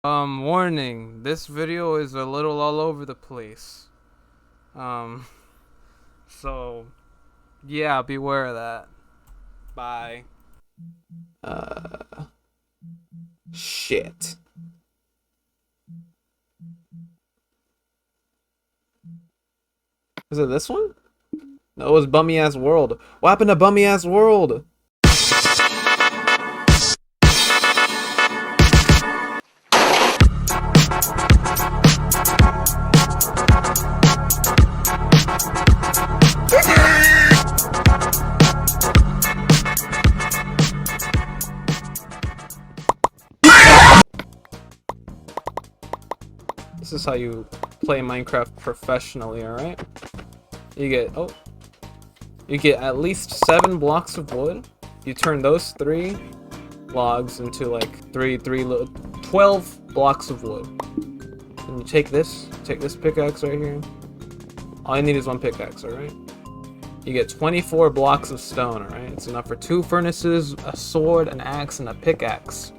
Warning, this video is a little all over the place. Um, so, yeah, beware of that. Bye. Uh, Shit. Is it this one? No, it was Bummy Ass World. What happened to Bummy Ass World? This is how you play Minecraft professionally, alright? You get at least 7 blocks of wood. You turn those 3 logs into like 12 blocks of wood. And you take this pickaxe right here. All you need is 1 pickaxe, alright? You get 24 blocks of stone, alright? It's enough for 2 furnaces, a sword, an axe, and a pickaxe.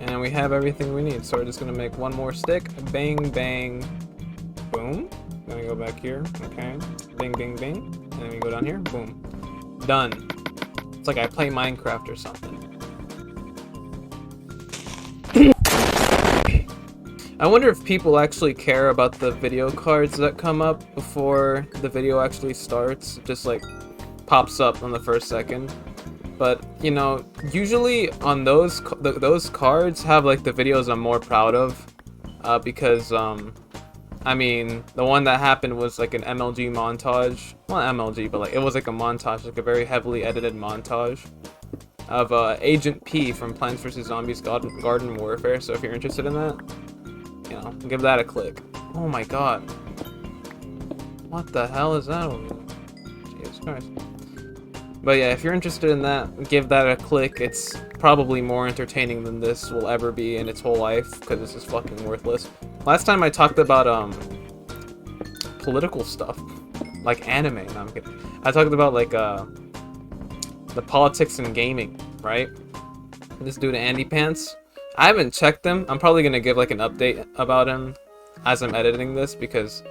And we have everything we need, so we're just gonna make 1 more stick. Bang, bang, boom. Then we go back here, okay. Bing, bing, bing. And then we go down here, boom. Done. It's like I play Minecraft or something. I wonder if people actually care about the video cards that come up before the video actually starts. It just like pops up on the first second. But you know, usually on those cards have like the videos I'm more proud of, because I mean, the one that happened was like an MLG montage. Not MLG, but like it was like a montage, like a very heavily edited montage of Agent P from Plants vs Zombies Garden Warfare. So if you're interested in that, you know, give that a click. Oh my god. What the hell is that over there? Jesus Christ. But yeah, if you're interested in that, give that a click. It's probably more entertaining than this will ever be in its whole life, because this is fucking worthless. Last time I talked about political stuff, like anime. No, I'm kidding. I talked about like the politics in gaming, right? This dude Andy Pants. I haven't checked him. I'm probably gonna give like an update about him as I'm editing this, because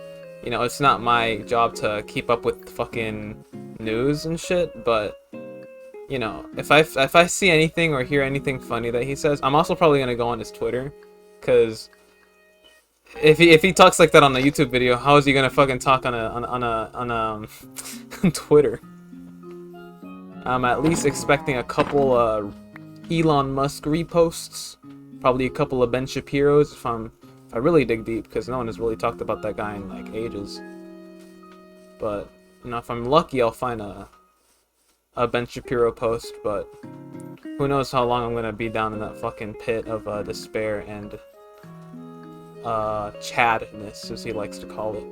you know, it's not my job to keep up with fucking news and shit, but you know, if I see anything or hear anything funny that he says, I'm also probably gonna go on his Twitter, because if he talks like that on a YouTube video, how is he gonna fucking talk on Twitter? I'm at least expecting a couple Elon Musk reposts, probably a couple of Ben Shapiro's if I really dig deep, because no one has really talked about that guy in like ages. But you know, if I'm lucky, I'll find a Ben Shapiro post. But who knows how long I'm gonna be down in that fucking pit of despair and chadness, as he likes to call it.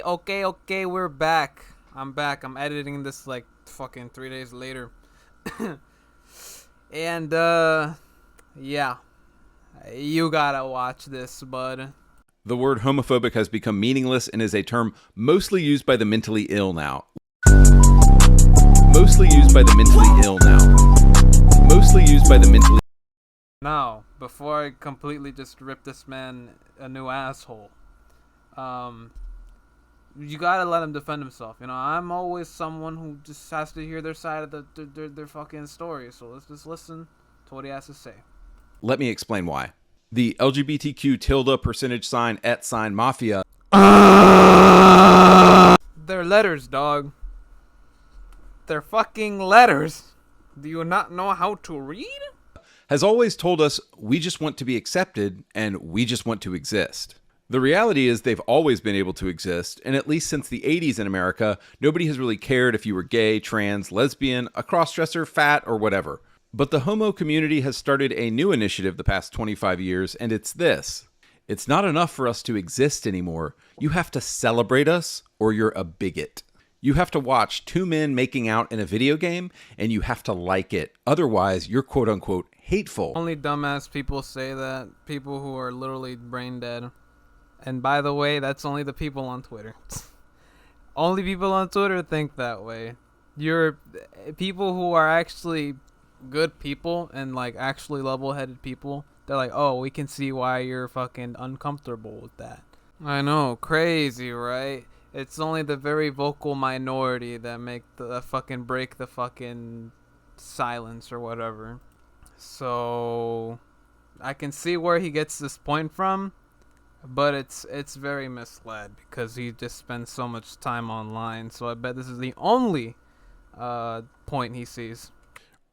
Okay, we're back. I'm back. I'm editing this like fucking 3 days later. And yeah. You gotta watch this, bud. The word homophobic has become meaningless and is a term mostly used by the mentally ill now. Mostly used by the mentally ill now. Mostly used by the mentally... Now, before I completely just rip this man a new asshole, you gotta let him defend himself. You know, I'm always someone who just has to hear their side of their fucking story. So let's just listen to what he has to say. Let me explain why. The LGBTQ tilde percentage sign @ sign mafia. They're letters, dog. They're fucking letters. Do you not know how to read? Has always told us we just want to be accepted and we just want to exist. The reality is they've always been able to exist, and at least since the 80s in America, nobody has really cared if you were gay, trans, lesbian, a crossdresser, fat, or whatever. But the homo community has started a new initiative the past 25 years, and it's this. It's not enough for us to exist anymore. You have to celebrate us, or you're a bigot. You have to watch 2 men making out in a video game, and you have to like it. Otherwise, you're quote-unquote hateful. Only dumbass people say that. People who are literally brain dead. And by the way, that's only the people on Twitter. Only people on Twitter think that way. You're people who are actually good people and like actually level-headed people They're like, oh, we can see why you're fucking uncomfortable with that. I know, crazy, right? It's only the very vocal minority that make the fucking break the fucking silence or whatever. So I can see where he gets this point from, but it's very misled because he just spends so much time online. So I bet this is the only point he sees.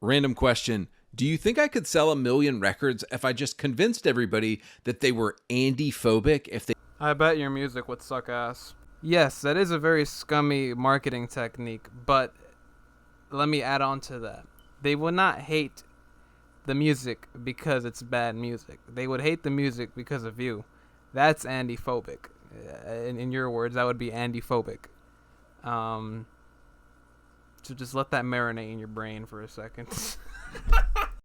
Random question. Do you think I could sell 1 million records if I just convinced everybody that they were Andy-phobic if they... I bet your music would suck ass. Yes, that is a very scummy marketing technique, but let me add on to that. They would not hate the music because it's bad music. They would hate the music because of you. That's Andy-phobic. In your words, that would be Andy-phobic. So just let that marinate in your brain for a second.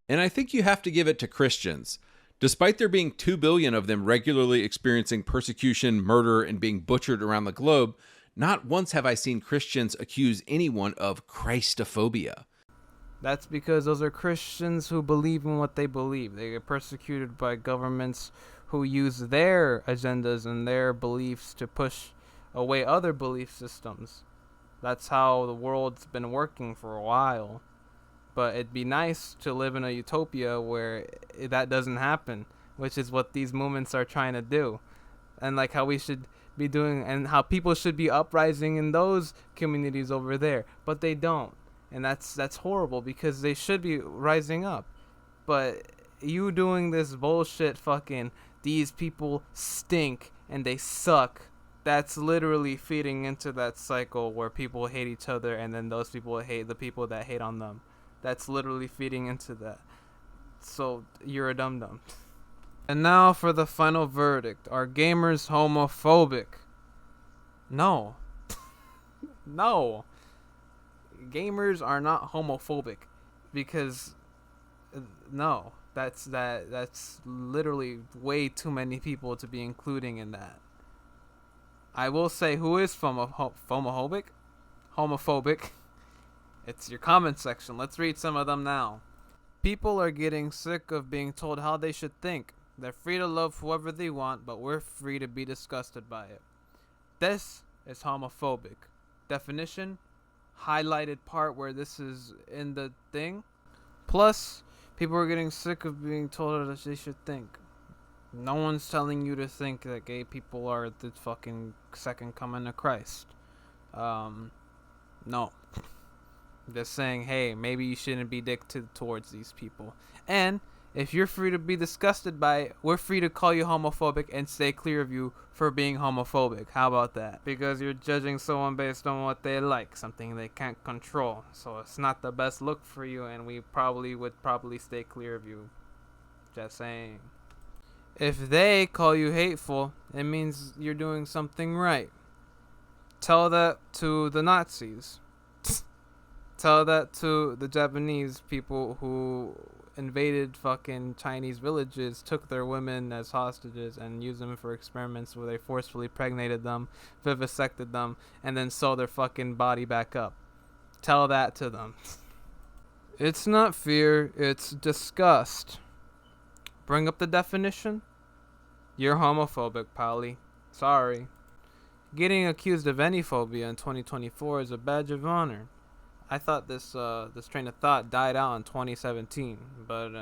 And I think you have to give it to Christians. Despite there being 2 billion of them regularly experiencing persecution, murder, and being butchered around the globe, not once have I seen Christians accuse anyone of Christophobia. That's because those are Christians who believe in what they believe. They get persecuted by governments who use their agendas and their beliefs to push away other belief systems. That's how the world's been working for a while. But it'd be nice to live in a utopia where that doesn't happen, which is what these movements are trying to do. And like how we should be doing, and how people should be uprising in those communities over there. But they don't. And that's horrible because they should be rising up. But you doing this bullshit fucking, these people stink and they suck. That's literally feeding into that cycle where people hate each other and then those people hate the people that hate on them. That's literally feeding into that. So you're a dum-dum. And now for the final verdict. Are gamers homophobic? No. No. Gamers are not homophobic because no, that's literally way too many people to be including in that. I will say who is homophobic? Homophobic. It's your comment section. Let's read some of them now. People are getting sick of being told how they should think. They're free to love whoever they want, but we're free to be disgusted by it. This is homophobic. Definition: highlighted part where this is in the thing. Plus, people are getting sick of being told that they should think. No one's telling you to think that gay people are the fucking second coming of Christ. No. Just saying, hey, maybe you shouldn't be dictated towards these people. And if you're free to be disgusted by it, we're free to call you homophobic and stay clear of you for being homophobic. How about that? Because you're judging someone based on what they like, something they can't control. So it's not the best look for you, and we would stay clear of you. Just saying. If they call you hateful, it means you're doing something right. Tell that to the Nazis. Tell that to the Japanese people who invaded fucking Chinese villages, took their women as hostages, and used them for experiments where they forcefully pregnated them, vivisected them, and then sew their fucking body back up. Tell that to them. It's not fear, it's disgust. Bring up the definition? You're homophobic, Polly. Sorry. Getting accused of any phobia in 2024 is a badge of honor. I thought this train of thought died out in 2017, but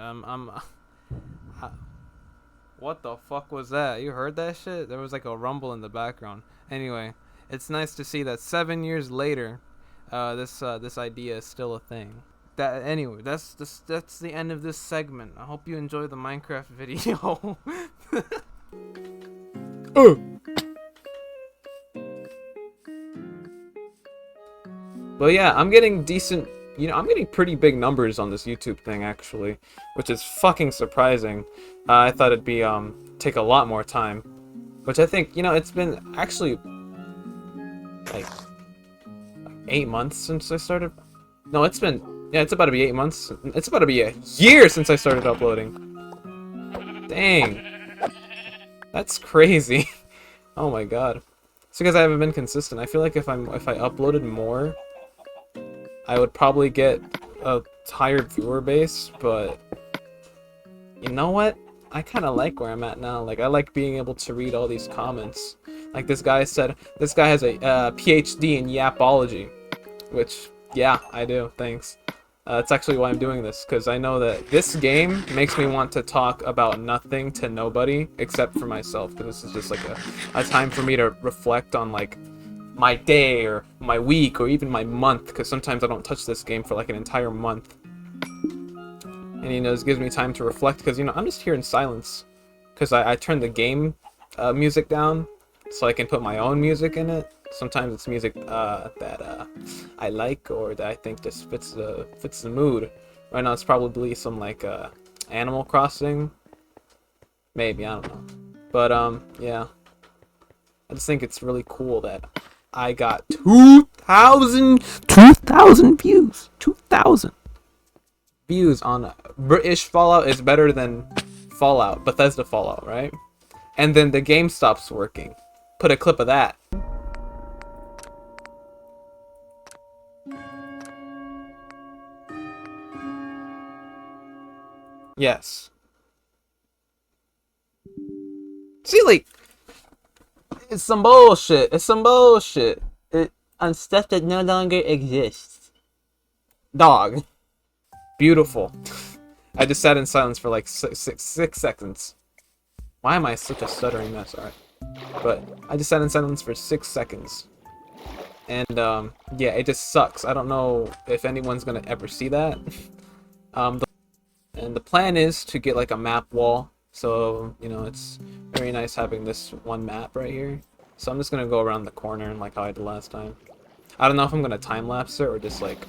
what the fuck was that? You heard that shit? There was like a rumble in the background. Anyway, it's nice to see that 7 years later, this idea is still a thing. Anyway, that's the end of this segment. I hope you enjoy the Minecraft video. But yeah, I'm getting decent, I'm getting pretty big numbers on this YouTube thing, actually, which is fucking surprising. I thought it'd be, take a lot more time, which I think, it's been actually, like, 8 months since I started. No, it's about to be 8 months. It's about to be a year since I started uploading. Dang. That's crazy. Oh my god. It's because I haven't been consistent. I feel like if I uploaded more, I would probably get a higher viewer base, but you know what? I kind of like where I'm at now. Like, I like being able to read all these comments. Like, this guy said, this guy has a PhD in yapology, which, yeah, I do. Thanks. That's actually why I'm doing this, because I know that this game makes me want to talk about nothing to nobody except for myself, because this is just like a time for me to reflect on, like, my day or my week or even my month, because sometimes I don't touch this game for like an entire month. And you know, this gives me time to reflect, because you know, I'm just here in silence, because I turned the game music down so I can put my own music in it. Sometimes it's music that I like, or that I think just fits the mood. Right now it's probably some like Animal Crossing, maybe, I don't know. But yeah, I just think it's really cool that I got 2,000 views. 2,000 views on British Fallout is better than Fallout, Bethesda Fallout, right? And then the game stops working. Put a clip of that. Yes. See, like, it's some bullshit. It's some bullshit. On stuff that no longer exists. Dog. Beautiful. I just sat in silence for like six seconds. Why am I such a stuttering mess? Alright. But I just sat in silence for 6 seconds. And yeah, it just sucks. I don't know if anyone's gonna ever see that. And the plan is to get like a map wall. So, you know, it's very nice having this one map right here. So I'm just gonna go around the corner and like how I did last time. I don't know if I'm gonna time lapse it or just like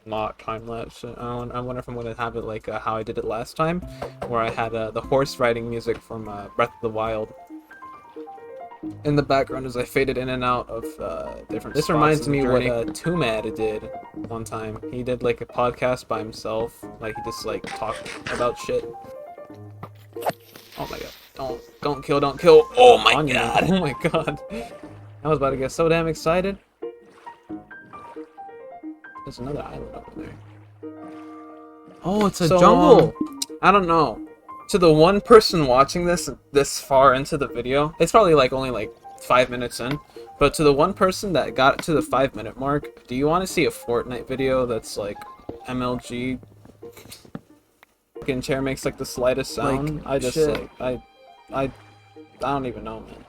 not time lapse it. I wonder if I'm gonna have it like how I did it last time, where I had the horse riding music from Breath of the Wild in the background as I faded in and out of different. This reminds me what Tumad did one time. He did like a podcast by himself, like he just like talked about shit. Oh my god! Don't kill! Oh my god! Oh my god! I was about to get so damn excited. There's another island over there. Oh, it's a jungle. I don't know. To the one person watching this far into the video, it's probably like only like 5 minutes in. But to the one person that got to the 5-minute mark, do you want to see a Fortnite video that's like MLG? Fucking chair makes like the slightest sound. Like, I just shit. Like I don't even know, man.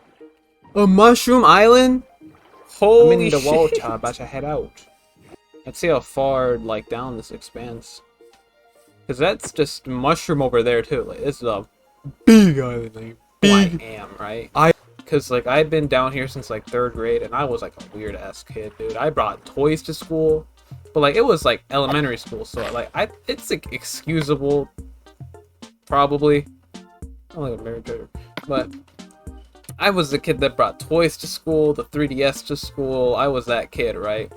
A mushroom island? Holy I'm in the shit. Water, about to head out. Let's see how far like down this expands. Cause that's just mushroom over there too. Like this is a big island. Like, big. I am right. Cause like I've been down here since like 3rd grade, and I was like a weird ass kid, dude. I brought toys to school, but like it was like elementary school, so like it's like excusable, probably. I'm like a married trader, but I was the kid that brought toys to school, the 3DS to school. I was that kid, right?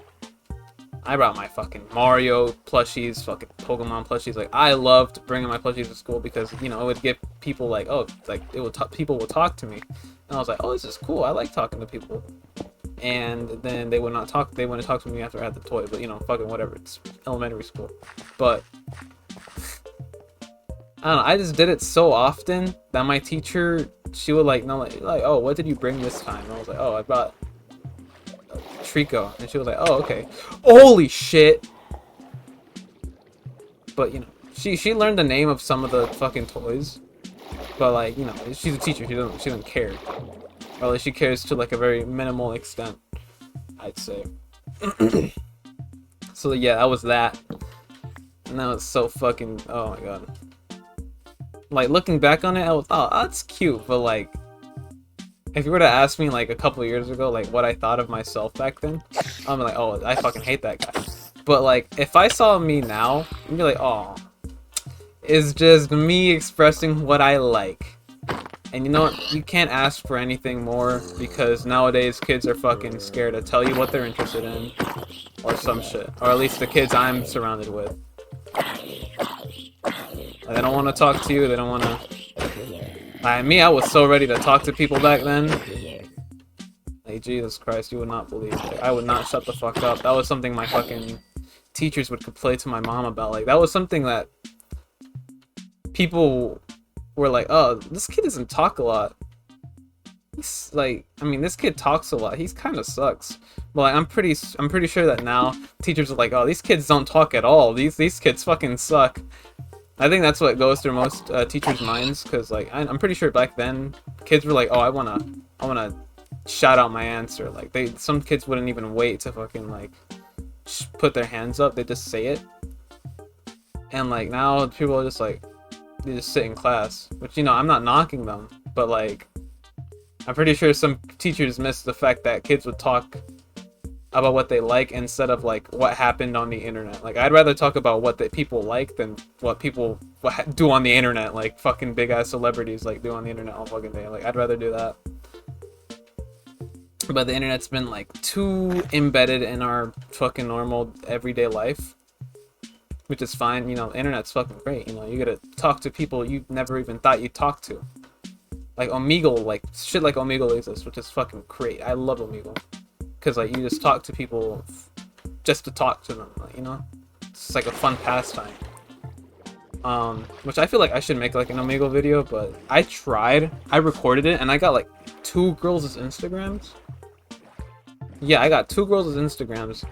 I brought my fucking Mario plushies, fucking Pokemon plushies. Like, I loved bringing my plushies to school because, you know, it would get people like, oh, like, people would talk to me. And I was like, oh, this is cool. I like talking to people. And then they would not talk. They wouldn't talk to me after I had the toy. But, you know, fucking whatever. It's elementary school. But, I don't know. I just did it so often that my teacher, she would, like, no, like, oh, what did you bring this time? And I was like, oh, I brought Trico, and she was like, oh, okay. Holy shit. But, you know, she learned the name of some of the fucking toys, but like, you know, she's a teacher, she doesn't care, or at least she cares to like a very minimal extent, I'd say. So yeah, that was that, and that was so fucking, oh my god. Like, looking back on it, I was, oh, that's cute, but like, if you were to ask me like a couple years ago, like what I thought of myself back then, I'm like, oh, I fucking hate that guy. But like, if I saw me now, I'd be like, oh, it's just me expressing what I like. And you know what? You can't ask for anything more, because nowadays kids are fucking scared to tell you what they're interested in, or some shit. Or at least the kids I'm surrounded with. They don't want to talk to you. They don't want to. I was so ready to talk to people back then. Like, Jesus Christ, you would not believe it. I would not shut the fuck up. That was something my fucking teachers would complain to my mom about. Like, that was something that people were like, oh, this kid doesn't talk a lot. He's like, I mean, this kid talks a lot. He's kind of sucks. But like, I'm pretty sure that now teachers are like, oh, these kids don't talk at all. These kids fucking suck. I think that's what goes through most teachers' minds, because like I'm pretty sure back then kids were like, oh, I wanna shout out my answer. Like some kids wouldn't even wait to fucking like put their hands up. They just say it. And like now people are just like, they just sit in class, which, you know, I'm not knocking them, but like I'm pretty sure some teachers miss the fact that kids would talk about what they like instead of like what happened on the internet. Like I'd rather talk about what the people like than what people do on the internet, like fucking big ass celebrities like do on the internet all fucking day. Like I'd rather do that. But the internet's been like too embedded in our fucking normal everyday life, which is fine. You know, the internet's fucking great. You know, you gotta talk to people you never even thought you'd talk to. Like Omegle, like shit like Omegle exists, which is fucking great. I love Omegle. Because like you just talk to people just to talk to them, like, you know, it's like a fun pastime. Which I feel like I should make like an Omegle video, but I recorded it and I got like 2 girls' Instagrams. Yeah, I got 2 girls' Instagrams.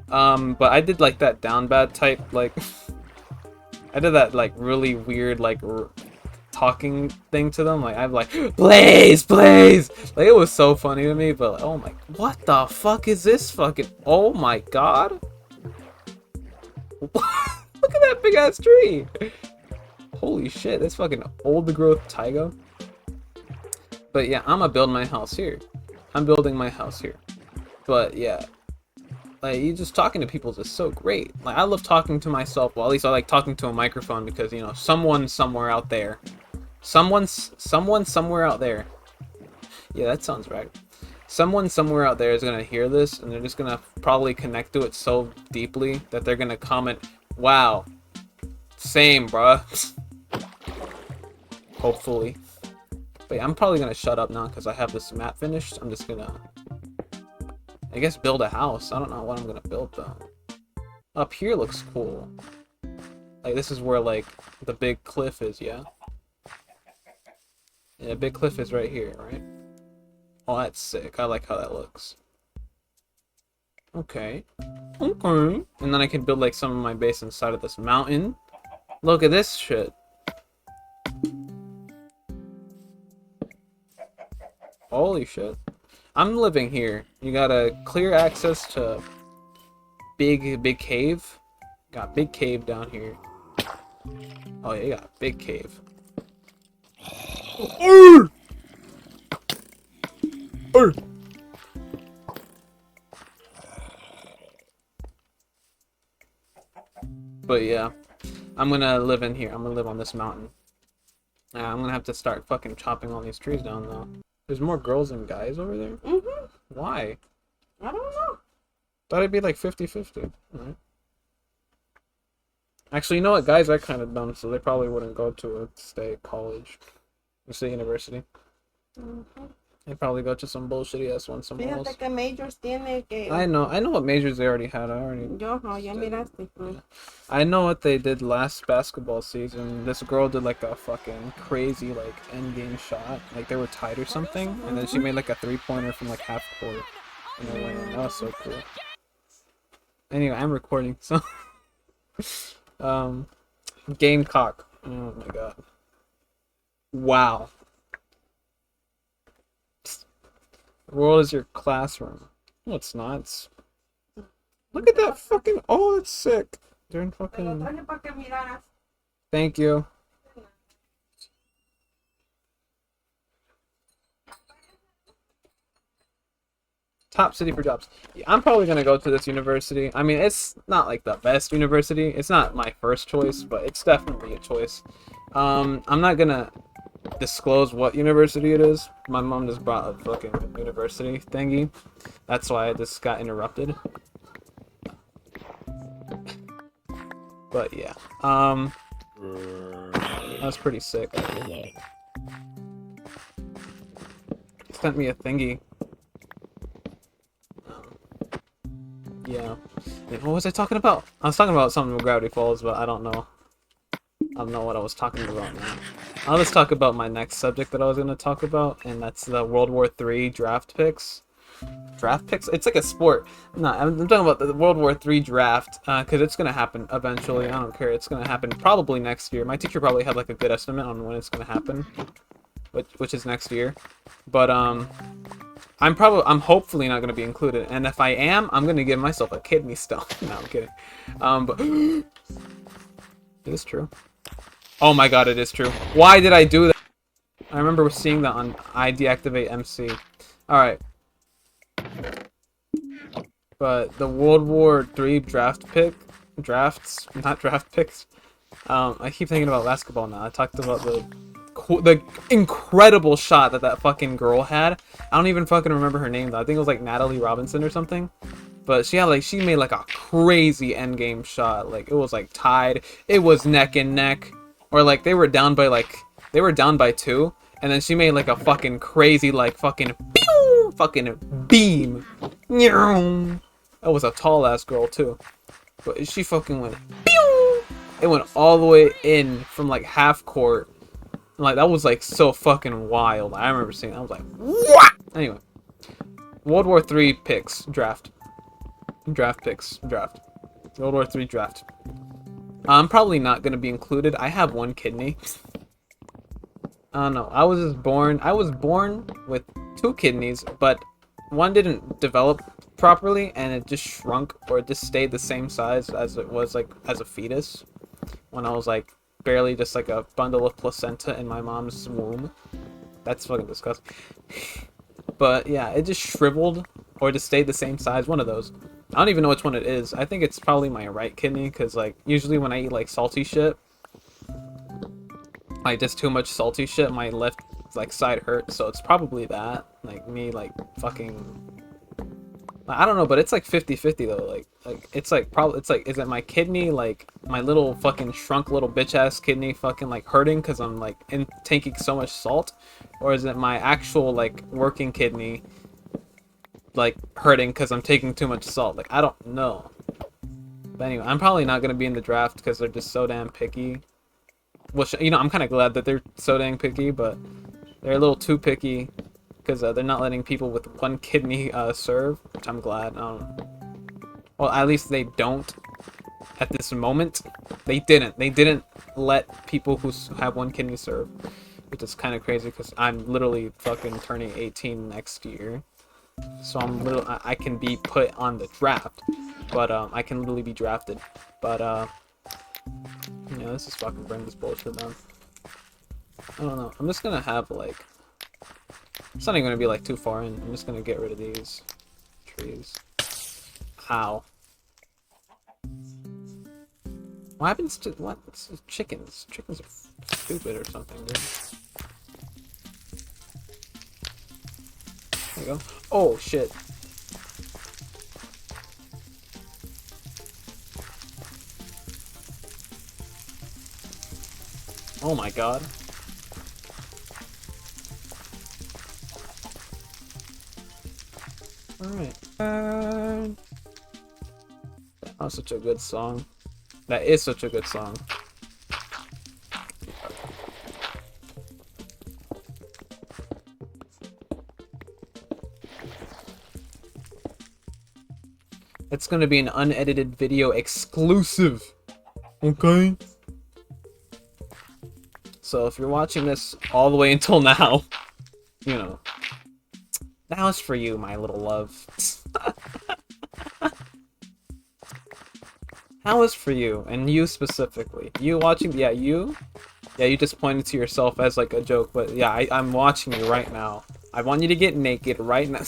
But I did like that down bad type, like I did that like really weird like talking thing to them. Like I'm like, please, like it was so funny to me. But like, oh my, what the fuck is this fucking, oh my god. Look at that big ass tree. Holy shit, that's fucking old growth taiga. But yeah, I'm gonna build my house here. I'm building my house here. But yeah, like you just talking to people is just so great. Like I love talking to myself. Well, at least I like talking to a microphone, because you know, someone somewhere out there, someone somewhere out there, yeah, that sounds right, someone somewhere out there is gonna hear this and they're just gonna probably connect to it so deeply that they're gonna comment, wow, same bruh. Hopefully. But yeah, I'm probably gonna shut up now because I have this map finished. I'm just gonna, I guess, build a house. I don't know what I'm gonna build though. Up here looks cool. Like this is where like the big cliff is, yeah? Yeah, big cliff is right here, right? Oh, that's sick. I like how that looks. Okay. Okay. And then I can build like some of my base inside of this mountain. Look at this shit. Holy shit. I'm living here. You got a clear access to big cave. Got big cave down here. Oh yeah, you got a big cave. But yeah, I'm gonna live in here. I'm gonna live on this mountain. I'm gonna have to start fucking chopping all these trees down though. There's more girls than guys over there? Mm-hmm. Why? I don't know. Thought it'd be like 50-50. Right. Actually, you know what? Guys are kind of dumb, so they probably wouldn't go to a state college. A state university. Mm-hmm. They'd probably go to some bullshitty ass one somewhere else. Fíjate que majors tiene que... I know what majors they already had. Yo, no, ya miraste. Yeah. I know what they did last basketball season. This girl did like a fucking crazy like end game shot. Like they were tied or something, and then she made like a 3-pointer from like half court. And I went, that was so cool. Anyway, I'm recording, so Gamecock. Oh my god. Wow. The world is your classroom. No, it's not. Look at that fucking. Oh, it's sick. They're in fucking. Thank you. Top city for jobs. Yeah, I'm probably gonna go to this university. I mean, it's not like the best university. It's not my first choice, but it's definitely a choice. I'm not gonna disclose what university it is. My mom just brought a fucking university thingy. That's why I just got interrupted. But yeah. That's pretty sick. Sent me a thingy. Yeah. Wait, what was I talking about? I was talking about something with Gravity Falls, but I don't know what I was talking about now. let's talk about my next subject that I was going to talk about, and that's the World War III draft picks. Draft picks? It's like a sport. No, I'm talking about the World War III draft, because it's going to happen eventually. I don't care. It's going to happen probably next year. My teacher probably had like a good estimate on when it's going to happen, which is next year. But I'm hopefully not going to be included, and if I am, I'm going to give myself a kidney stone. No, I'm kidding. But it is true. Oh my god, it is true. Why did I do that? I remember seeing that on I deactivate MC. Alright. But the World War III not draft picks. I keep thinking about basketball now. I talked about the incredible shot that fucking girl had. I don't even fucking remember her name though. I think it was like Natalie Robinson or something. But she made like a crazy endgame shot. Like it was like tied. It was neck and neck. Or like they were down by 2, and then she made like a fucking crazy like fucking pew, fucking beam. That was a tall ass girl too. But she fucking went pew. It went all the way in from like half court. Like that was like so fucking wild. I remember seeing it. I was like, what? Anyway, World War III picks draft. World War III draft. I'm probably not gonna be included. I have one kidney. I don't know. I was born with 2 kidneys, but one didn't develop properly, and it just shrunk, or it just stayed the same size as it was like as a fetus. When I was like barely just like a bundle of placenta in my mom's womb. That's fucking disgusting. But yeah, it just shriveled, or just stayed the same size. One of those. I don't even know which one it is. I think it's probably my right kidney, because like usually when I eat like salty shit, like just too much salty shit, my left like side hurts. So it's probably that. Like me like fucking, I don't know, but it's like 50-50 though. Like it's like probably, it's like, is it my kidney, like my little fucking shrunk little bitch ass kidney fucking like hurting because I'm like taking so much salt, or is it my actual like working kidney like hurting because I'm taking too much salt? Like I don't know. But anyway, I'm probably not gonna be in the draft because they're just so damn picky. Which, you know, I'm kind of glad that they're so dang picky, but they're a little too picky because they're not letting people with one kidney serve, which I'm glad. Well, at least they don't at this moment. They didn't let people who have one kidney serve, which is kind of crazy because I'm literally fucking turning 18 next year. So I can be put on the draft, but I can literally be drafted. But you know, let's just fucking bring this bullshit down. I don't know. I'm just gonna have like, it's not even gonna be like too far in. I'm just gonna get rid of these trees. How? What happens to what? It's chickens. Chickens are stupid or something, dude. There you go. Oh shit. Oh my god. Alright. That was such a good song. That is such a good song. It's gonna be an unedited video exclusive. Okay? So if you're watching this all the way until now, you know, that was for you, my little love. That was for you, and you specifically. You watching, yeah, you? Yeah, you just pointed to yourself as like a joke, but yeah, I'm watching you right now. I want you to get naked right now.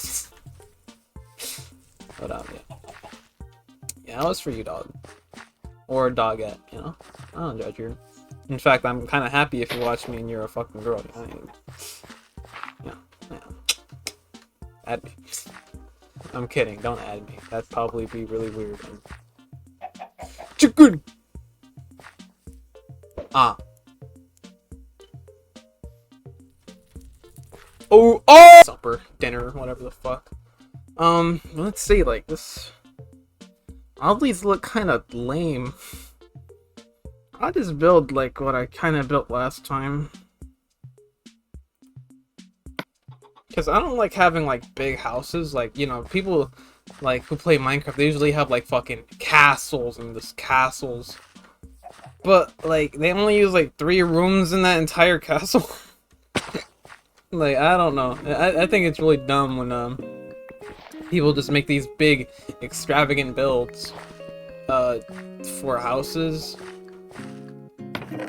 But yeah. Yeah, that was for you, dog. Or dogette, you know? I don't judge you. In fact, I'm kind of happy if you watch me and you're a fucking girl. Yeah. Add me. I'm kidding. Don't add me. That'd probably be really weird. Chicken! Ah. Oh! Supper, dinner, whatever the fuck. Let's see, like, this... All these look kind of lame. I'll just build like what I kind of built last time. Because I don't like having like big houses. Like, you know, people like who play Minecraft, they usually have like fucking castles and just castles. But like they only use like 3 rooms in that entire castle. Like, I don't know. I think it's really dumb when people just make these big extravagant builds for houses.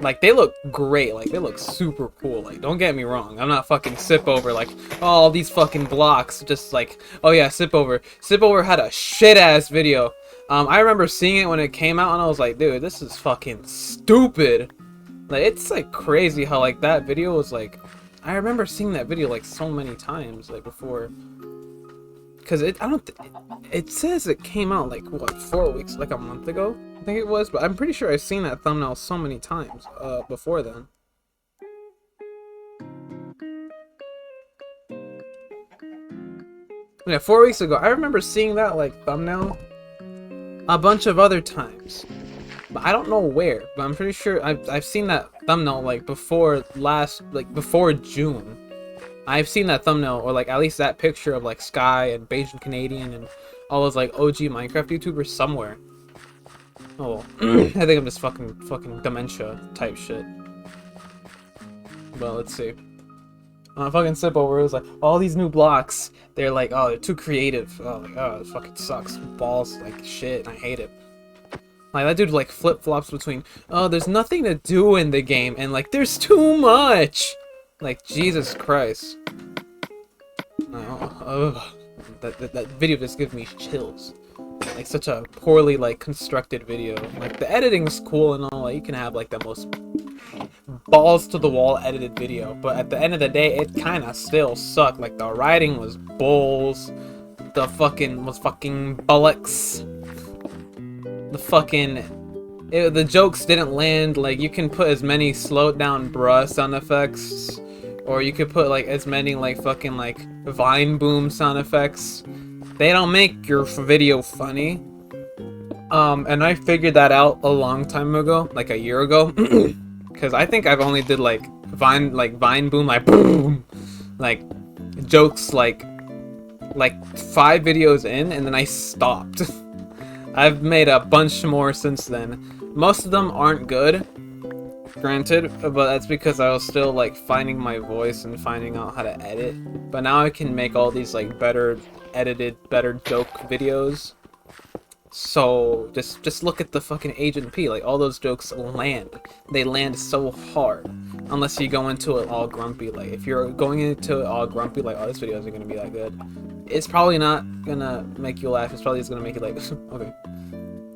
Like, they look great, like, they look super cool, like, don't get me wrong, I'm not fucking Sip Over, like, oh, all these fucking blocks, just like, oh yeah, Sip Over had a shit-ass video. I remember seeing it when it came out, and I was like, dude, this is fucking stupid. Like, it's, like, crazy how, like, that video was, like, I remember seeing that video, like, so many times, like, before, because it says it came out, like, what, 4 weeks, like, a month ago? I think it was, but I'm pretty sure I've seen that thumbnail so many times before then. Yeah, 4 weeks ago, I remember seeing that like thumbnail a bunch of other times, but I don't know where. But I'm pretty sure I've seen that thumbnail like before June. I've seen that thumbnail, or like at least that picture of like Sky and Bayesian Canadian and all those like OG Minecraft YouTubers somewhere. Oh, I think I'm just fucking dementia type shit. Well, let's see. Fucking Sip Over, it was like, all these new blocks, they're like, oh, they're too creative. Oh, like, oh, it fucking sucks. Balls, like, shit, and I hate it. Like, that dude, like, flip-flops between, oh, there's nothing to do in the game, and, like, there's too much! Like, Jesus Christ. That video just gives me chills. Like, such a poorly, like, constructed video. Like, the editing's cool and all, like, you can have, like, the most balls-to-the-wall edited video, but at the end of the day, it kinda still sucked. Like, the writing was bulls, the fucking bullocks, the jokes didn't land. Like, you can put as many slowed-down bruh sound effects, or you could put, like, as many, like, fucking, like, vine boom sound effects. They don't make your video funny. And I figured that out a long time ago, like a year ago. Because I think I've only did, like, vine boom, like, boom, like, jokes, like 5 videos in, and then I stopped. I've made a bunch more since then. Most of them aren't good, granted, but that's because I was still, like, finding my voice and finding out how to edit. But now I can make all these, like, better edited, better joke videos. So just look at the fucking Agent P. Like, all those jokes land. They land so hard. Unless you go into it all grumpy. Like, if you're going into it all grumpy, like, oh, this video isn't gonna be that good, it's probably not gonna make you laugh. It's probably just gonna make you like, okay.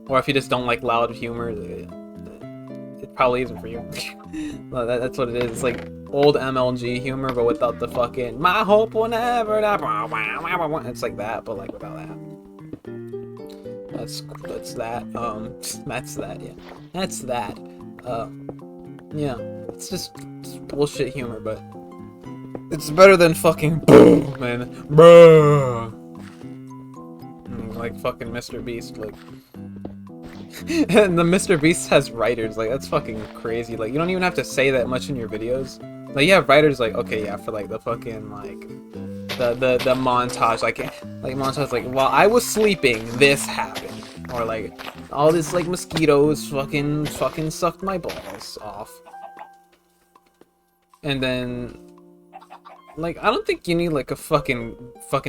Or if you just don't like loud humor, it probably isn't for you. Well, that's what it is. It's like old MLG humor, but without the fucking my hope will never die. It's like that, but like without that. That's that. That's that. Yeah, that's that. Yeah, it's bullshit humor, but it's better than fucking boom, man, bruh. Like fucking Mr. Beast, like. And the Mr. Beast has writers, like, that's fucking crazy. Like, you don't even have to say that much in your videos. Like, you have writers, like, okay, yeah, for, like, the fucking, like, the montage, like montage, like, while I was sleeping, this happened. Or, like, all this, like, mosquitoes fucking sucked my balls off. And then, like, I don't think you need, like, a fucking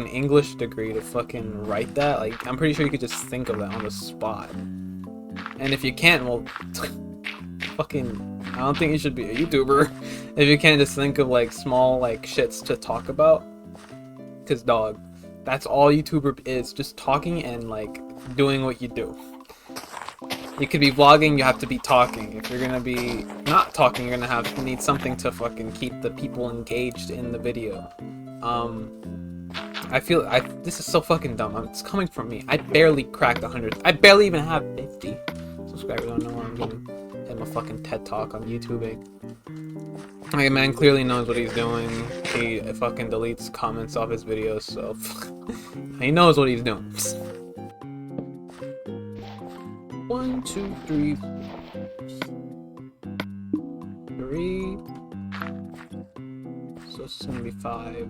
English degree to fucking write that. Like, I'm pretty sure you could just think of that on the spot. And if you can't, well, fucking, I don't think you should be a YouTuber if you can't just think of, like, small, like, shits to talk about. Cause, dog, that's all YouTuber is, just talking and, like, doing what you do. You could be vlogging, you have to be talking. If you're gonna be not talking, you're gonna need something to fucking keep the people engaged in the video. This is so fucking dumb. It's coming from me. I barely cracked 100. I barely even have 50 subscribers. I don't know what I'm doing. Hit my fucking TED Talk on YouTube. Like, man clearly knows what he's doing. He fucking deletes comments off his videos, so he knows what he's doing. 1, 2, 3, 3. So it's gonna be 5.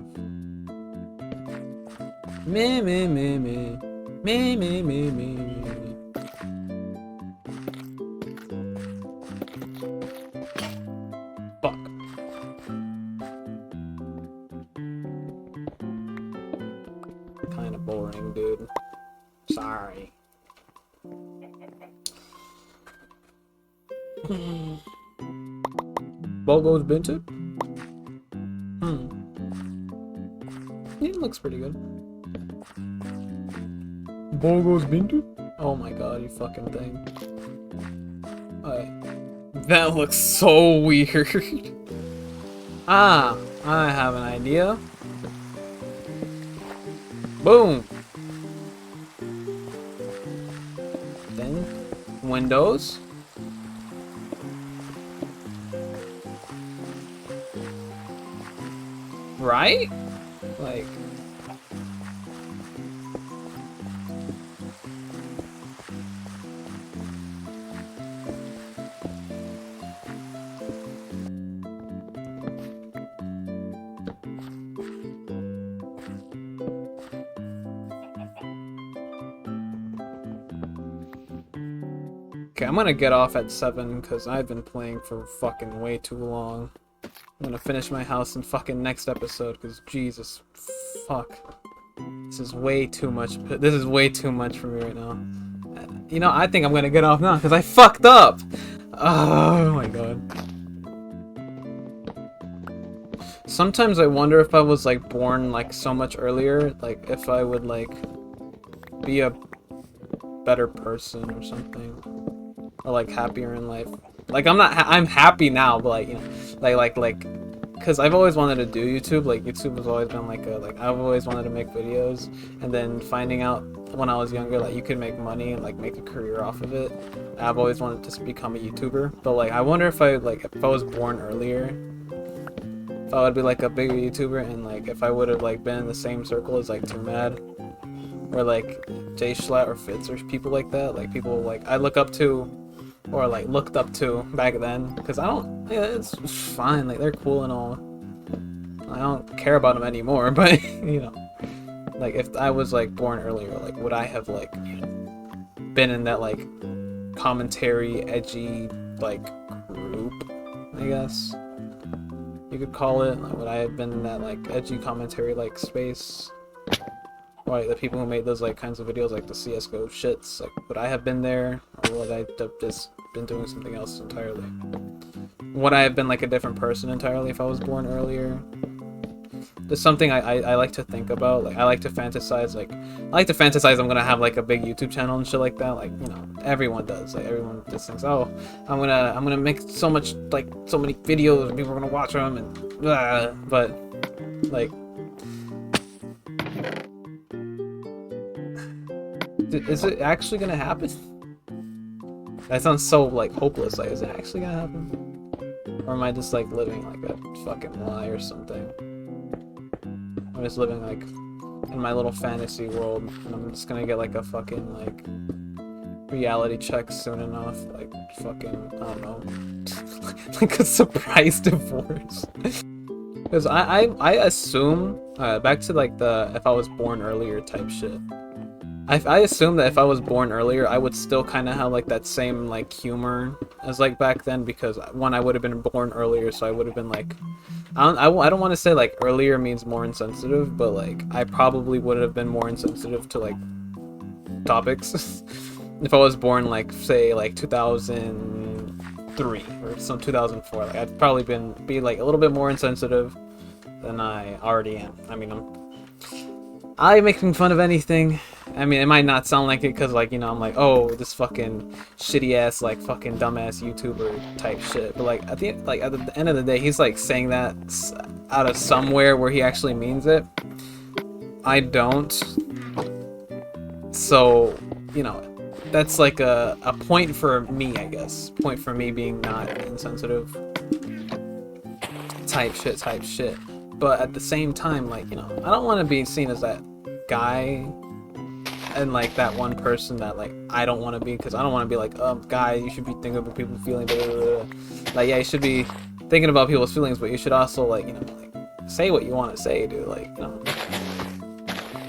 Me, me, me, me. Me, me, me, me. Fuck. Kinda boring, dude. Sorry. Bogo's Binted? It looks pretty good. Bogo's Binted? Oh my god, you fucking thing. That looks so weird. Ah, I have an idea. Boom. Then, windows. Right? Like... Okay, I'm gonna get off at 7 because I've been playing for fucking way too long. I'm gonna finish my house in fucking next episode because Jesus fuck. This is way too much. This is way too much for me right now. You know, I think I'm gonna get off now because I fucked up! Oh my god. Sometimes I wonder if I was like born like so much earlier, like if I would like be a better person or something. Or like happier in life. Like I'm happy now, but like, you know, like because I've always wanted to do YouTube. Like YouTube has always been like I've always wanted to make videos, and then finding out when I was younger like you could make money and like make a career off of it. I've always wanted to become a YouTuber, but like I wonder if I was born earlier, if I would be like a bigger YouTuber, and like if I would have like been in the same circle as like Too Mad, or like Jay Schlatt or Fitz or people like that, like people like I look up to. Or like looked up to back then, because I don't, yeah, it's fine, like they're cool and all. I don't care about them anymore, but you know, like if I was like born earlier, like would I have like, you know, been in that like commentary edgy like group, I guess you could call it. Like, would I have been in that like edgy commentary like space? Or like the people who made those like kinds of videos, like the CS:GO shits, like would I have been there, or would I have just been doing something else entirely? Would I have been like a different person entirely if I was born earlier? There's something I like to think about. Like I like to fantasize. I'm gonna have like a big YouTube channel and shit like that. Like, you know, everyone does. Like everyone just thinks, oh, I'm gonna make so much, like so many videos and people are gonna watch them and blah. But like. Is it actually gonna happen? That sounds so like hopeless. Like, is it actually gonna happen? Or am I just like living like a fucking lie or something? I'm just living like in my little fantasy world, and I'm just gonna get like a fucking like reality check soon enough. Like fucking, I don't know, like a surprise divorce. Because I assume back to like the if I was born earlier type shit. I assume that if I was born earlier, I would still kind of have like that same like humor as like back then, because one, I would have been born earlier, so I would have been like, I don't want to say like earlier means more insensitive, but like I probably would have been more insensitive to like topics if I was born like say like 2003 or some 2004. Like I'd probably be like a little bit more insensitive than I already am. I mean, I'm making fun of anything. I mean, it might not sound like it because, like, you know, I'm like, oh, this fucking shitty ass, like, fucking dumbass YouTuber type shit. But like, at the end of the day, he's like saying that out of somewhere where he actually means it. I don't. So, you know, that's like a point for me, I guess. Point for me being not insensitive. Type shit. But at the same time, like, you know, I don't want to be seen as that guy and like that one person that like I don't want to be, because I don't want to be like, guy, you should be thinking about people's feelings, blah, blah, blah. Like, yeah, you should be thinking about people's feelings, but you should also like, you know, like say what you want to say, dude. Like, you know,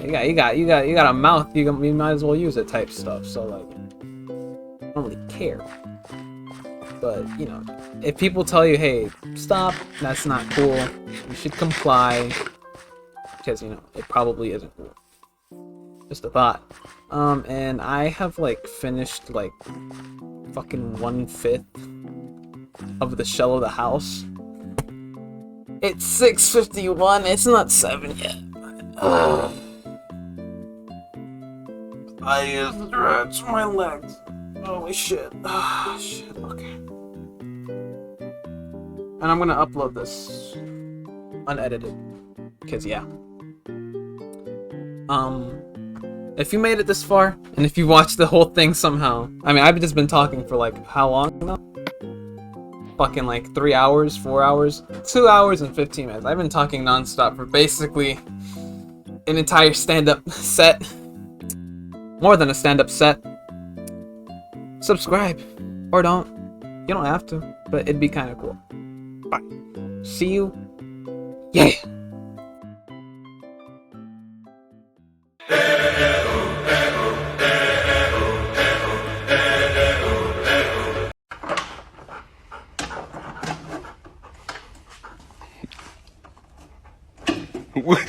You got a mouth. You might as well use it type stuff. So like, I don't really care. But you know, if people tell you, hey, stop, that's not cool. You should comply, because you know it probably isn't cool. Just a thought. And I have like finished like fucking 1/5 of the shell of the house. It's 6:51. It's not 7 yet. I stretch my legs. Holy shit. Shit. Okay. And I'm gonna upload this unedited. Cause yeah. If you made it this far, and if you watched the whole thing somehow, I mean, I've just been talking for like how long now? Fucking like 3 hours, 4 hours, 2 hours and 15 minutes. I've been talking nonstop for basically an entire stand-up set. More than a stand-up set. Subscribe. Or don't. You don't have to, but it'd be kind of cool. Bye. See you. Yeah. What?